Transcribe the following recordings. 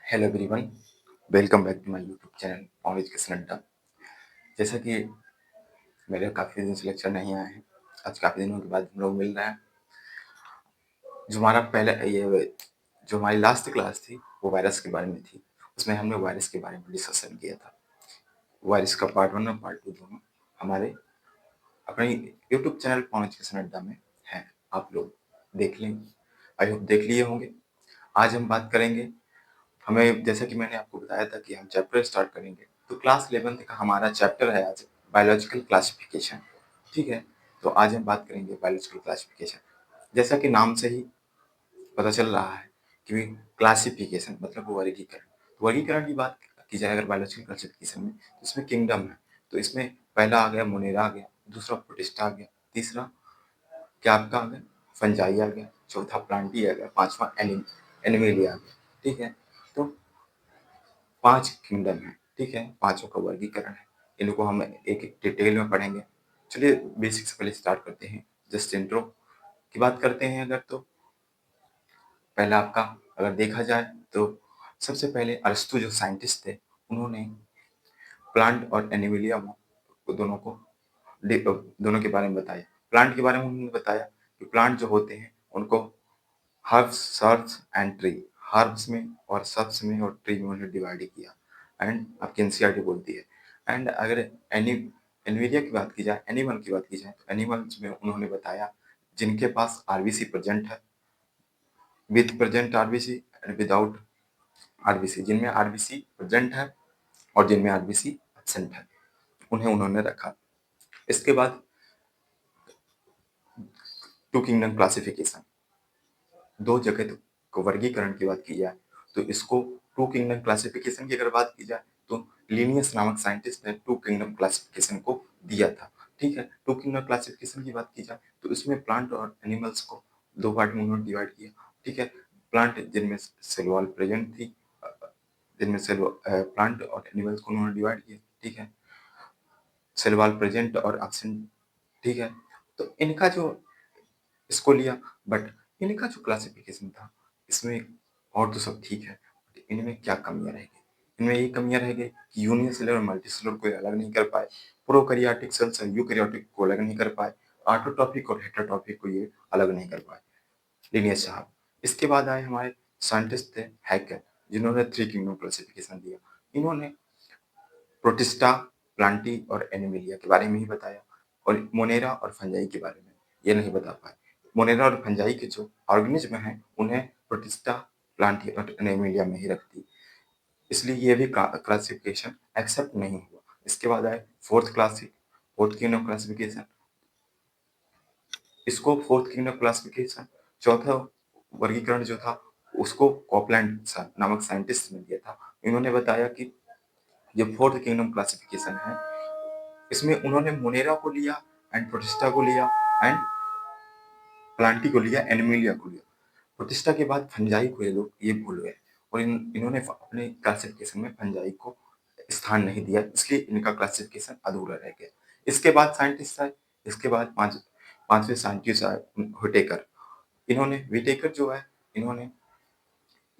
Hello everyone, welcome back to my YouTube channel on education Adda. जैसा कि मेरे काफ़ी दिन से लेक्चर नहीं आए हैं, आज काफ़ी दिनों के बाद हम लोग मिल रहे हैं। जो हमारा पहले ये जो हमारी लास्ट क्लास थी वो वायरस के बारे में थी। उसमें हमने वायरस के बारे में डिस्कशन किया था। वायरस का पार्ट 1 और पार्ट 2 दोनों हमारे अपने यूट्यूब चैनल ऑन एजुकेशन अड्डा में हैं। आप लोग देख लें, आई होप देख लिए होंगे। आज हम बात करेंगे, हमें जैसा कि मैंने आपको बताया था कि हम चैप्टर स्टार्ट करेंगे, तो क्लास 11th का हमारा चैप्टर है आज बायोलॉजिकल क्लासिफिकेशन। ठीक है, तो आज हम बात करेंगे बायोलॉजिकल क्लासिफिकेशन। जैसा कि नाम से ही पता चल रहा है कि क्लासिफिकेशन मतलब वर्गीकरण। तो वर्गीकरण की बात की जाए अगर बायोलॉजिकल क्लासिफिकेशन में, तो इसमें किंगडम है। तो इसमें पहला आ गया मोनेरा आ गया, दूसरा प्रोटिस्टा आ गया, तीसरा क्या आपका आ गया फंजाई आ गया, चौथा प्लांटी आ गया, पांचवा एनिमेलिया आ गया। ठीक है, तो 5 किंगडम है। ठीक है, पाँचों का वर्गीकरण है। इनको हम एक-एक डिटेल में पढ़ेंगे। चलिए बेसिक से पहले स्टार्ट करते हैं। जस्ट इंट्रो की बात करते हैं अगर, तो पहला आपका अगर देखा जाए तो सबसे पहले अरस्तू जो साइंटिस्ट थे, उन्होंने प्लांट और एनिमलिया दोनों को दोनों के बारे में बताया। प्लांट के बारे में उन्होंने बताया कि प्लांट जो होते हैं उनको herbs, shrubs and tree, herbs में और सर्ब्स में और ट्री में उन्हें डिवाइड किया। एंड आपकी एनसीईआरटी बोलती है। एंड अगर एनी एनिमिलिया की बात की जाए, एनिमल की बात की जाए, तो एनिमल्स में उन्होंने बताया जिनके पास आरबीसी प्रेजेंट है, with present RBC and without RBC, जिनमें आरबीसी प्रेजेंट है और जिनमें आरबीसी एब्सेंट है, उन्हें उन्होंने रखा। इसके बाद टू किंगडम क्लासिफिकेशन, दो जगह को वर्गीकरण की बात की जाए तो इसको टू किंगडम क्लासिफिकेशन की अगर बात की जाए तो लिनियस नामक साइंटिस्ट ने टू किंगडम क्लासिफिकेशन को दिया था। ठीक है, टू किंगडम क्लासिफिकेशन की बात की जाए तो इसमें प्लांट और एनिमल्स को दो पार्ट में उन्होंने डिवाइड किया। ठीक है, प्लांट जिनमें सेल वॉल प्रेजेंट थी, जिनमें सेल प्लांट और एनिमल्स को उन्होंने डिवाइड किया। ठीक है, सेल वॉल प्रेजेंट और एब्सेंट। ठीक है, तो इनका जो इसको लिया, बट इनका जो क्लासिफिकेशन था इसमें और तो सब ठीक है, बट इनमें क्या कमियां रह गई? इनमें यही कमियां रह गई कि यूनिसेलुलर और मल्टीसेलुलर को अलग नहीं कर पाए, प्रोकैरियोटिक सेल्स और यूकैरियोटिक को अलग नहीं कर पाए, ऑटोट्रॉपिक और हेटेरोट्रॉपिक को ये अलग नहीं कर पाए, लिनियस साहब। इसके बाद आए हमारे साइंटिस्ट थे हैकर, जिन्होंने थ्री किंगडम क्लासिफिकेशन दिया। इन्होंने प्रोटिस्टा, प्लांटी और एनिमिलिया के बारे में ही बताया, और मोनेरा और फंजाई के बारे में ये नहीं बता पाए। मोनेरा और फंजाई के जो ऑर्गेनिज्म हैं उन्हें प्रोटिस्टा, प्लांटी और एनिमिलिया में ही रख दी, इसलिए ये भी क्लासिफिकेशन एक्सेप्ट नहीं हुआ। इसके बाद आए फोर्थ किंगडम क्लासिफिकेशन। इसको फोर्थ किंगडम क्लासिफिकेशन, चौथा वर्गीकरण जो था उसको कॉपलैंड नामक साइंटिस्ट ने दिया था। इन्होंने बताया कि जो फोर्थ किंगडम क्लासिफिकेशन है इसमें उन्होंने मोनेरा को लिया एंड प्रोटिस्टा को लिया एंड प्लांटी को लिया, एनिमिलिया को लिया। प्रोटिस्टा के बाद फंजाई को ये लोग ये भूल गए, और इन्होंने अपने क्लासिफिकेशन में फंजाई को स्थान नहीं दिया, इसलिए इनका क्लासिफिकेशन अधूरा रह गया। इसके बाद साइंटिस्ट आए, इसके बाद पांचवें साइंटिस्ट आए हुटेकर। इन्होंने विटेकर जो है, इन्होंने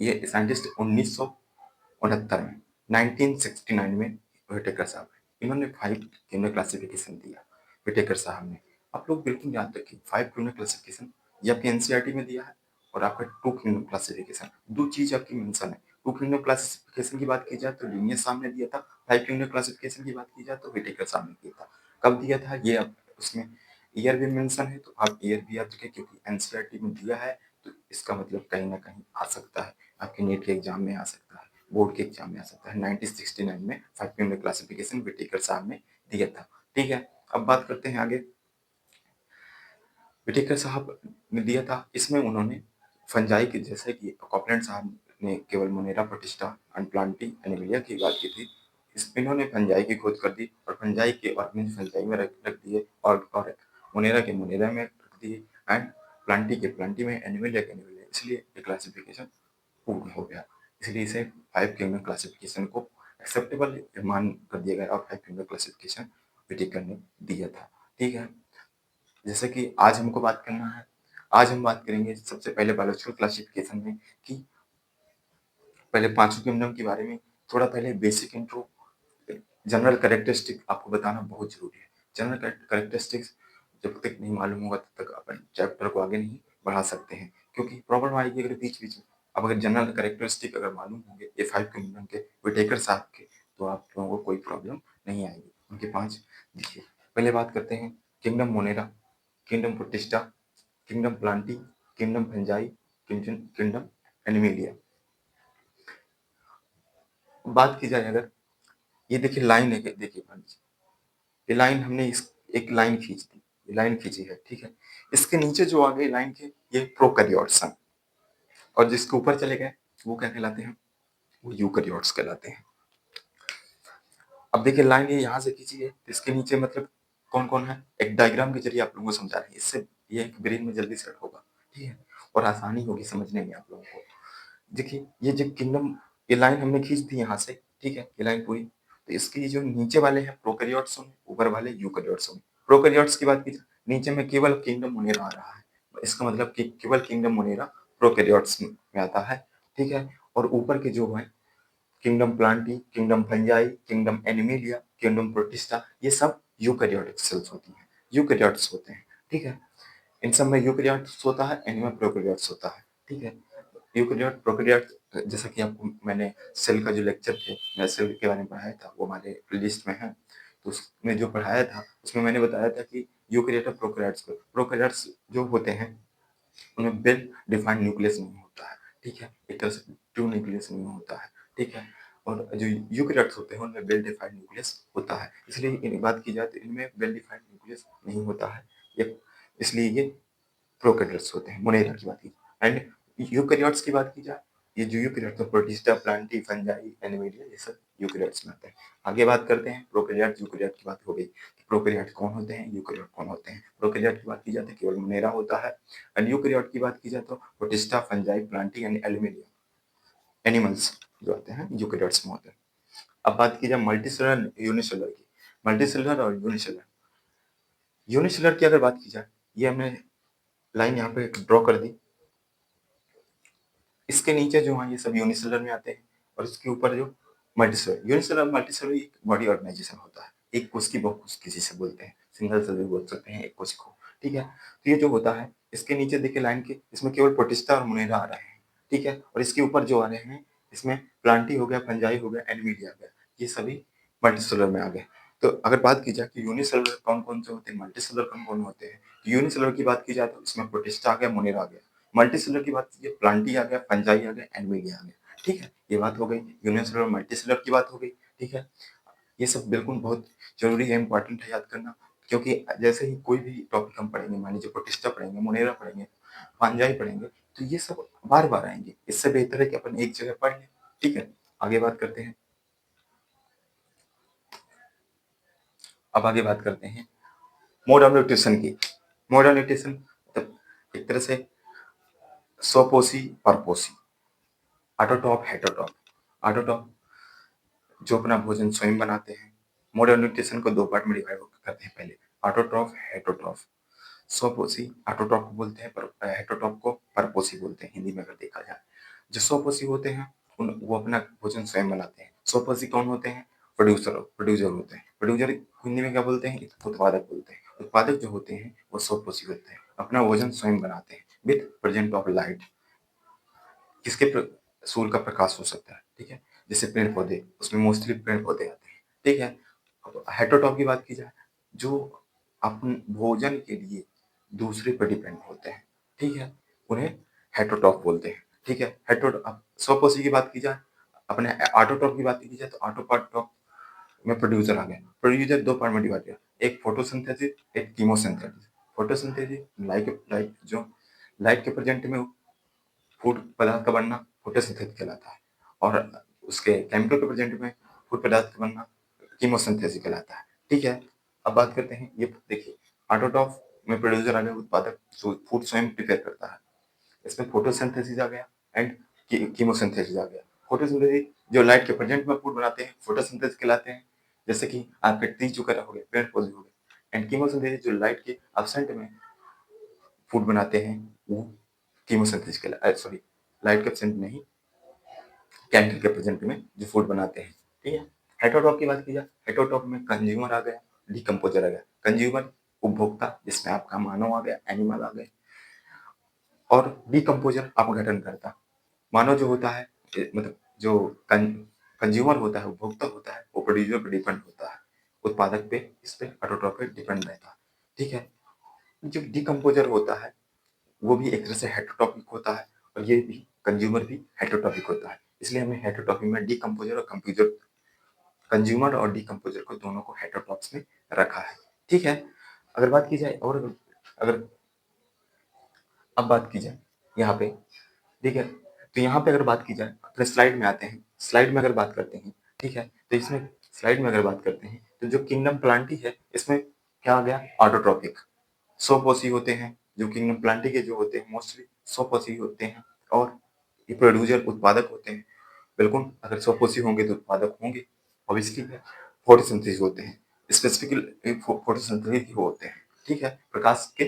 ये साइंटिस्ट 1969 में 1969 में विटेकर साहब है, इन्होंने 5 किंगडम क्लासिफिकेशन दिया। विटेकर साहब ने, आप लोग बिल्कुल याद रखिए 5 किंगडम क्लासिफिकेशन ये आपके एनसीईआरटी में दिया है, और आपका 2 किंगडम क्लासिफिकेशन, दो चीज आपकी मेंशन है। 2 किंगडम क्लासिफिकेशन की बात की जाए तो लिनियस साहब ने दिया था, 5 किंगडम क्लासिफिकेशन की बात की जाए तो विटेकर साहब ने दिया था। कब दिया था ये आप उसमें ईयर भी मेंशन है, तो आप ईयर भी याद रखें, क्योंकि एनसीईआरटी में दिया है तो इसका मतलब कहीं ना कहीं आ सकता है, आपके नीट के एग्जाम में आ सकता है, बोर्ड के एग्जाम में आ सकता है। 1969 में 5 किंगडम क्लासिफिकेशन विटेकर साहब ने दिया था। ठीक है, अब बात करते हैं आगे। विटेकर साहब ने दिया था, इसमें उन्होंने फंजाई के जैसे कि कॉपलैंड साहब ने केवल Monera, protista and Plantae Animalia की बात की थी, इन्होंने फंजाई की खोज कर दी और फंजाई के ऑर्गेनिज्म फंजाई में रख दिए, और मोनेरा के मोनेरा में रख दिए एंड प्लांटी के प्लांटी में, एनिमिलिया के एनिमिलिया, इसलिए ये क्लासिफिकेशन पूर्ण हो गया। इसलिए इसे 5 किंगडम क्लासिफिकेशन को एक्सेप्टेबल मान कर दिया गया और 5 किंगडम क्लासिफिकेशन विटेकर ने दिया था। ठीक है, जैसे कि आज हमको बात करना है, आज हम बात करेंगे सबसे पहले बायोलॉजिकल क्लासिफिकेशन में कि पहले पाँचों किंगडम के बारे में थोड़ा पहले बेसिक इंट्रो, जनरल कैरेक्टरिस्टिक आपको बताना बहुत ज़रूरी है। जनरल कैरेक्टरिस्टिक्स जब तक नहीं मालूम होगा तब तक अपन चैप्टर को आगे नहीं बढ़ा सकते हैं, क्योंकि प्रॉब्लम आएगी अगर बीच-बीच में। अब अगर जनरल कैरेक्टरिस्टिक अगर मालूम होंगे ये 5 किंगडम के, विटेकर साहब के, तो आप लोगों को कोई प्रॉब्लम नहीं आएगी। उनके 5 देखिए, पहले बात करते हैं kingdom Monera, kingdom protista, kingdom Plantae, kingdom fungi, kingdom Animalia. बात की जाए अगर, ये देखिए लाइन है, देखिए पंच, ये लाइन हमने इस एक लाइन खींच दी, ये लाइन खींची है, ठीक है। इसके नीचे जो आ गए लाइन के, ये प्रोकैरियोट्स हैं, और जिसके ऊपर चले गए वो क्या कहलाते हैं, वो यूकैरियोट्स कहलाते हैं। अब देखिए लाइन ये यहाँ से खींची है, इसके नीचे मतलब कौन कौन है, एक डायग्राम के जरिए आप लोगों को समझा रहे हैं, इससे ये ब्रेन में जल्दी सेट होगा, ठीक है, और आसानी होगी समझने में आप लोगों को। देखिए ये जो किंगडम, ये लाइन हमने खींच दी यहाँ से, ठीक है, ये लाइन पूरी। तो इसकी जो नीचे वाले हैं प्रोकैरियोट्स होंगे, ऊपर वाले यूकैरियोट्स होंगे। प्रोकैरियोट्स की बात की जाए, नीचे में केवल किंगडम मोनेरा आ रहा है, इसका मतलब कि केवल किंगडम मोनेरा प्रोकैरियोट्स में आता है, ठीक है। और ऊपर के जो है kingdom Plantae, kingdom fungi, kingdom Animalia, kingdom protista, ये सब यूकैरियोटिक सेल्स होती हैं, यूकैरियोट्स होते हैं, ठीक है। इन सब में यूकैरियोट्स होता है, इनमें प्रोकैरियोट्स होता है, ठीक है। यूकैरियोट, प्रोकैरियोट, जैसा कि आपको मैंने सेल का जो लेक्चर थे, मैं सेल के बारे में पढ़ाया था, वो हमारे प्लेलिस्ट में है। तो उसमें जो पढ़ाया था, उसमें मैंने बताया था कि यूकैरियोट और प्रोकैरियोट्स जो होते हैं, उनमें वेल डिफाइंड न्यूक्लियस नहीं होता है, ठीक है। एक तरह से ट्रू न्यूक्लियस नहीं होता है, ठीक है। और जो यूकैरियोट्स होते हैं उनमें वेल डिफाइंड न्यूक्लियस होता है, इसलिए इन बात की जाए तो इनमें वेल डिफाइंड न्यूक्लियस नहीं होता है, ये इसलिए ये प्रोकैरियोट्स होते हैं, मोनेरा की बात की। एंड यूकैरियोट्स की बात की जाए, ये जो यूकैरियोट्स हैं, प्रोटिस्टा, प्लांटी, फंजाई, एनिमेलिया, ये सब यूकैरियोट्स में आते हैं। आगे बात करते हैं प्रोकैरियोट, यूकैरियोट की बात हो गई। प्रोकैरियोट कौन होते हैं, यूकैरियोट कौन होते हैं। प्रोकैरियोट की बात की जाए तो केवल मोनेरा होता है, एंड यूकैरियोट की बात की जाए तो protista, fungi, Plantae and animalia, animals जो आते हैं यूकैरियोट्स में होते हैं। अब बात की जाए मल्टीसेलुलर, यूनिसेलुलर की। मल्टीसेलुलर और यूनिसेलुलर, यूनिसेलुलर की अगर बात की जाए, ये हमने लाइन यहाँ पे ड्रॉ कर दी, इसके नीचे जो है ये सब यूनिसेलुलर में आते हैं, और इसके ऊपर जो मल्टीसेलुलर, यूनिसेलुलर मल्टीसेलुलर एक बॉडी ऑर्गेनाइजेशन होता है, एक कोश की बहुकोश किसी से बोलते हैं, सिंगल सेल भी बोल सकते हैं एक कोश को, ठीक है। तो ये जो होता है, इसके नीचे देखिए लाइन के, इसमें केवल प्रोटिस्टा और मोनेरा आ रहे हैं, ठीक है। और इसके ऊपर जो आ रहे हैं, इसमें प्लांटी हो गया, फंजाई हो गया, एनिमिलिया आ गया, ये सभी मल्टीसेलुलर में आ गए। तो अगर बात की जाए कि यूनिसेलुलर कौन कौन से होते हैं, मल्टीसेलुलर कौन कौन होते हैं, तो यूनिसेलुलर की बात की जाए तो इसमें प्रोटिस्टा आ गया, मोनेरा आ गया। मल्टीसेलुलर की बात कीजिए, प्लांटी आ गया, फंजाई आ गया, एनिमिलिया आ गया, ठीक है। ये बात हो गई यूनिसेलुलर, मल्टीसेलुलर की बात हो गई, ठीक है। ये सब बिल्कुल बहुत जरूरी है, इंपॉर्टेंट है याद करना, क्योंकि जैसे ही कोई भी टॉपिक हम पढ़ेंगे, मान लीजिए प्रोटिस्टा पढ़ेंगे, मोनेरा पढ़ेंगे, फंजाई पढ़ेंगे, तो ये सब बार बार आएंगे, इससे बेहतर है कि अपन एक जगह पढ़ लें, ठीक है। आगे बात करते हैं, अब आगे बात करते हैं मोड ऑफ न्यूट्रिशन की। मोड ऑफ न्यूट्रिशन मतलब एक तरह से स्वपोषी, परपोषी, ऑटोट्रॉफ, हेटेरोट्रॉफ। ऑटोट्रॉफ जो अपना भोजन स्वयं बनाते हैं। मॉडर्न न्यूट्रिशन को दो पार्ट में डिवाइड करते हैं, पहले ऑटोट्रॉफ, हेटेरोट्रॉफ। स्वपोषी ऑटोट्रॉफ को बोलते हैं, पर हेटेरोट्रॉफ को परपोषी बोलते हैं हिंदी में अगर देखा जाए। जो स्वपोषी होते हैं वो अपना भोजन स्वयं बनाते हैं। स्वपोषी कौन होते हैं, प्रोड्यूसर होते हैं। प्रोड्यूसर हिंदी में क्या बोलते हैं, उत्पादक बोलते हैं। उत्पादक जो होते हैं वो स्वपोषी होते हैं, अपना भोजन स्वयं बनाते हैं विथ प्रेजेंट ऑफ लाइट, किसके सूर्य का प्रकाश हो सकता है, ठीक है। जैसे पेड़ पौधे, उसमें मोस्टली पेड़ पौधे आते हैं, ठीक है। अब हेटेरोट्रॉफ की बात की जाए, जो अपन भोजन के लिए दूसरे पर डिपेंड होते हैं, ठीक है, उन्हें हेटेरोट्रॉफ बोलते हैं, ठीक है। हेटेरो अब स्वपोषी की बात की जाए, अपने ऑटोट्रॉफ की बात की जाए, तो ऑटोट्रॉफ में प्रोड्यूसर आ गया। प्रोड्यूसर दो पार्ट में डिवाइड किया, एक फोटोसिंथेसिस, एक कीमोसिंथेसिस। फोटोसिंथेसिस लाइट जो लाइट के प्रेजेंट में फूड पदार्थ का बनना फोटोसिंथेसिस कहलाता है, और उसके केमिकल के प्रेजेंट में फूड पदार्थ का बनना कीमोसिंथेसिस कहलाता है, ठीक है। अब बात करते हैं, ये देखिए ऑटोट्रॉफ में प्रोड्यूसर आ गया, उत्पादक जो फूड स्वयं प्रिपेयर करता है, इसमें फोटोसिंथेसिस आ गया एंड कीमोसिंथेसिस आ गया। फोटोसिंथेसिस जो लाइट के प्रेजेंट में फूड बनाते हैं फोटोसिंथेसिस कहलाते हैं, जैसे कि आपके ट्रीज वगैरह हो गए, पेड़ पौधे हो गए। एंड कीमोसिंथेसिस जो लाइट के एब्सेंट में फूड बनाते हैं वो कीमोसिंथेसिस कहलाता है, सॉरी लाइट के एब्सेंट नहीं, केमिकल के प्रेजेंट में जो फूड बनाते हैं, ठीक है। हेटेरोटॉप की बात की जाए, हेटेरोटॉप में कंज्यूमर आ गया, डिकम्पोजर आ गया। कंज्यूमर उपभोक्ता, जिसमें आपका मानव आ गया, एनिमल आ गए, और डिकम्पोजर अपघटन करता। मानव जो होता है मतलब जो कंज्यूमर होता है, उपभोक्ता होता है, वो प्रोड्यूसर पर डिपेंड होता है, उत्पादक पे, इस पे ऑटोट्रॉप पे डिपेंड रहता है, ठीक है। जो डिकम्पोजर होता है वो भी एक तरह से हेटेरोटॉपिक होता है, और ये भी कंज्यूमर भी हेटेरोटॉपिक होता है। इसलिए हमें हेटेरोटॉपिक में डिकम्पोजर और कंप्यूजर, कंज्यूमर और डिकम्पोजर को दोनों को हेटेरोटॉप्स में रखा है, ठीक है। अगर बात की जाए, और अगर अब बात की जाए यहाँ पे, ठीक है, तो यहाँ पे अगर बात की जाए, अपने स्लाइड में आते हैं, स्लाइड में अगर बात करते हैं, ठीक है, तो इसमें स्लाइड में अगर बात करते हैं तो जो किंगडम प्लांटी है, इसमें क्या आ गया, ऑटोट्रॉपिक। सोपोसी होते हैं जो किंगडम प्लांटी के जो होते हैं, मोस्टली सोपोसी होते हैं, और ये प्रोड्यूसर उत्पादक होते हैं। बिल्कुल, अगर सोपोसी होंगे तो उत्पादक होंगे, ऑब्वियसली है। फोटोसिंथेसिस होते हैं, स्पेसिफिकली फोटोसिंथेसिस होते हैं, ठीक है, प्रकाश के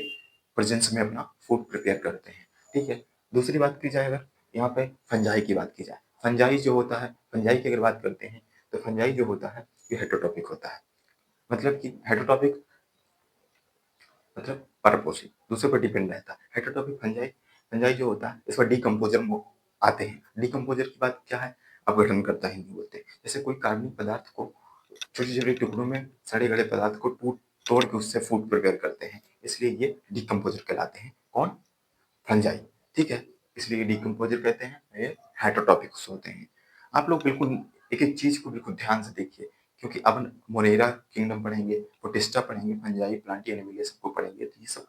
प्रेजेंस में अपना फूड प्रिपेयर करते हैं, ठीक है। दूसरी बात की जाए, अगर यहाँ पे फंजाई की बात की जाए, फंजाई जो होता है, फंजाई की अगर बात करते हैं, तो फंजाई जो होता है ये हेटेरोटॉपिक होता है। मतलब कि हेटेरोटॉपिक मतलब परपोषी, दूसरे पर डिपेंड रहता है। हेटेरोटॉपिक फंजाई, फंजाई जो होता है इस पर डिकम्पोजर आते हैं। डिकम्पोजर की बात क्या है, अपघटन करता है हिंदी बोलते हैं। जैसे कोई कार्बनिक पदार्थ को छोटे छोटे टुकड़ों में, सड़े गले पदार्थ को टूट तोड़ के उससे फूड प्रिपेयर करते हैं, इसलिए ये डिकम्पोजर कहलाते हैं। कौन, फंजाई, ठीक है। इसलिए डिकम्पोजर कहते हैं, ये हेटेरोटॉपिक्स होते हैं। आप लोग बिल्कुल एक एक चीज को बिल्कुल ध्यान से देखिए, क्योंकि अब मोनेरा किंगडम पढ़ेंगे, प्रोटिस्टा पढ़ेंगे, फंजाई, प्लांटी, एनिमिलिया सबको पढ़ेंगे, तो ये सब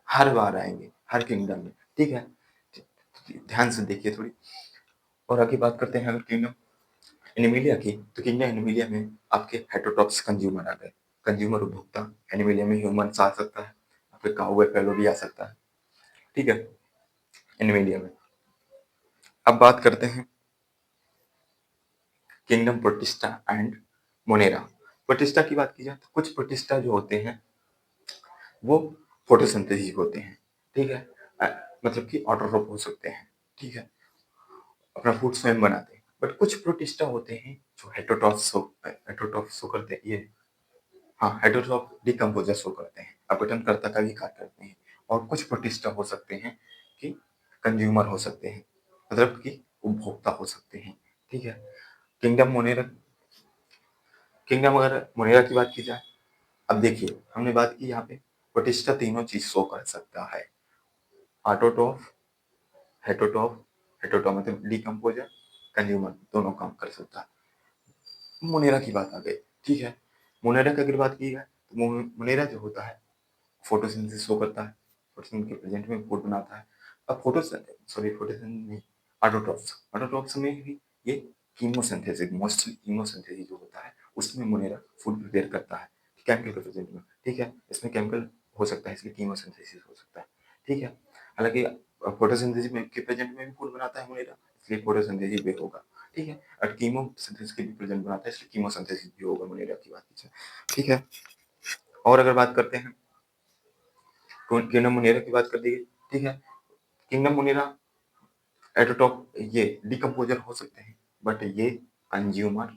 हर बार आएंगे, हर किंगडम में, ठीक है। ध्यान से देखिए थोड़ी। और आगे बात करते हैं अगर किंगडम एनिमिलिया की, तो किंगडम एनिमिलिया में आपके हेटेरोटॉप्स कंज्यूमर आ गए, कंज्यूमर उपभोक्ता। एनिमिलिया में ह्यूमंस आ सकता है, आपके काऊ फेलो भी आ सकता है, ठीक है, एनिमिलिया में। अब बात करते हैं kingdom protista and Monera. Protista की बात की जाए तो कुछ प्रोटिस्टा जो होते हैं वो फोटोसिंथेसिस होते हैं, ठीक है। मतलब कि ऑटोट्रोफ हो सकते हैं, ठीक है, अपना फूड स्वयं बनाते हैं। बट कुछ प्रोटिस्टा होते हैं जो हेटेरोटॉप शो करते हैं, ये, हाँ, हेटेरोटॉप डिकम्पोजर शो करते हैं, अपघटनकर्ता का भी कार्य करते हैं। और कुछ प्रोटिस्टा हो सकते हैं कि कंज्यूमर हो सकते हैं, मतलब कि उपभोक्ता हो सकते हैं, ठीक है। किंगडम मोनेरा, किंगडम अगर मोनेरा की बात की जाए, अब देखिए हमने बात की यहाँ पे प्रोटिस्टा तीनों चीज शो कर सकता है, ऑटोट्रोफ, हेटेरोटॉप, हेटेरोटॉप मतलब डिकम्पोजर, कंज्यूमर दोनों काम कर सकता है। मोनेरा की बात आ गई, ठीक है। मोनेरा की अगर बात की जाए तो मोनेरा जो होता है फोटोसिंथेसिस शो करता है, फोटोसिंथेसिस के प्रेजेंट में फूड बनाता है। अब फोटोसिंथेसिस नहीं, ऑटोट्रोफ्स, ऑटोट्रोफ्स में भी ये कीमोसिंथेसिस, मोस्टली कीमोसिंथेसिस जो होता है उसमें मोनेरा फूड प्रिपेयर करता है, केमिकल के प्रेजेंट में, ठीक है। इसमें केमिकल हो सकता है, इसलिए कीमोसिंथेसिस हो सकता है, ठीक है। हालांकि फोटोसिंथेसिस में के प्रेजेंट में भी फूड बनाता है मोनेरा, इसलिए फोटोसिंथेसिस भी होगा, ठीक है। और कीमोसिंथेसिस के भी प्रेजेंट बनाता है, इसलिए कीमोसिंथेसिस भी होगा मोनेरा की बात की जाए, ठीक है। और अगर बात करते हैं किंगडम मुनेरा की बात कर दी गई, ठीक है। किंगडम मुनेरा एटोटॉप ये डिकम्पोजर हो सकते हैं, बट ये कंज्यूमर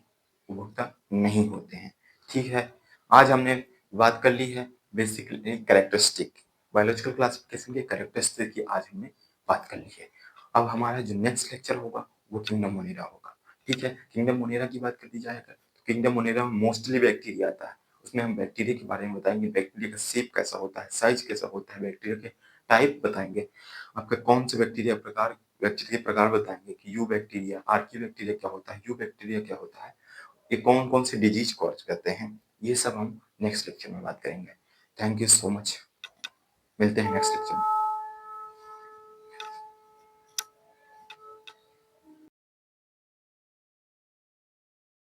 उपभोक्ता नहीं होते हैं, ठीक है। आज हमने बात कर ली है बेसिकली कैरेक्टरिस्टिक, बायोलॉजिकल क्लासिफिकेशन के कैरेक्टरिस्टिक की आज हमने बात कर ली है। अब हमारा जो नेक्स्ट लेक्चर होगा वो किंगडम मुनेरा होगा, ठीक है। किंगडम मुनेरा की बात कर दी जाए अगर, तो किंगडम मुनेरा में मोस्टली बैक्टीरिया आता है, उसमें हम बैक्टीरिया के बारे में बताएंगे, बैक्टीरिया का शेप कैसा होता है, साइज कैसा होता है, बैक्टीरिया के टाइप बताएंगे, आपका कौन से बैक्टीरिया प्रकार, बैक्टीरिया प्रकार बताएंगे कि यू बैक्टीरिया, आर्की बैक्टीरिया क्या होता है, यू बैक्टीरिया क्या होता है, ये कौन कौन से डिजीज कॉज करते हैं, ये सब हम नेक्स्ट लेक्चर में बात करेंगे। थैंक यू सो मच, मिलते हैं नेक्स्ट लेक्चर में।